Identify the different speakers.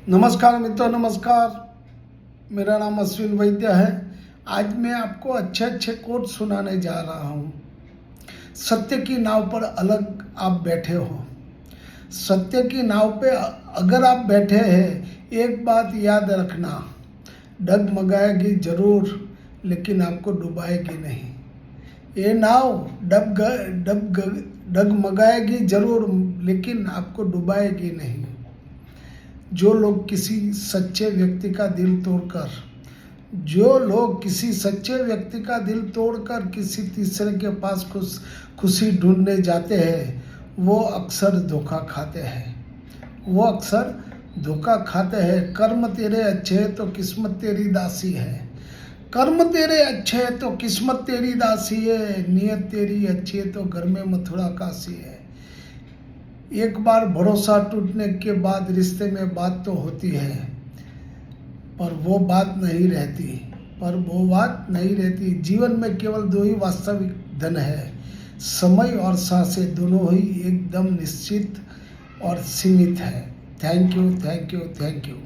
Speaker 1: नमस्कार मित्रों, नमस्कार। मेरा नाम अश्विन वैद्य है। आज मैं आपको अच्छे अच्छे कोट सुनाने जा रहा हूँ। सत्य की नाव पर अलग आप बैठे हो। सत्य की नाव पे अगर आप बैठे हैं, एक बात याद रखना, डगमगाएगी जरूर लेकिन आपको डुबाएगी नहीं। ये नाव डगमगाएगी जरूर लेकिन आपको डुबाएगी नहीं। जो लोग किसी सच्चे व्यक्ति का दिल तोड़कर किसी तीसरे के पास खुशी ढूंढने जाते हैं, वो अक्सर धोखा खाते हैं। कर्म तेरे अच्छे है तो किस्मत तेरी दासी है। नियत तेरी अच्छी है तो घर में मथुरा काशी है। एक बार भरोसा टूटने के बाद रिश्ते में बात तो होती है, पर वो बात नहीं रहती। जीवन में केवल दो ही वास्तविक धन है, समय और सांसें। दोनों ही एकदम निश्चित और सीमित है। Thank you.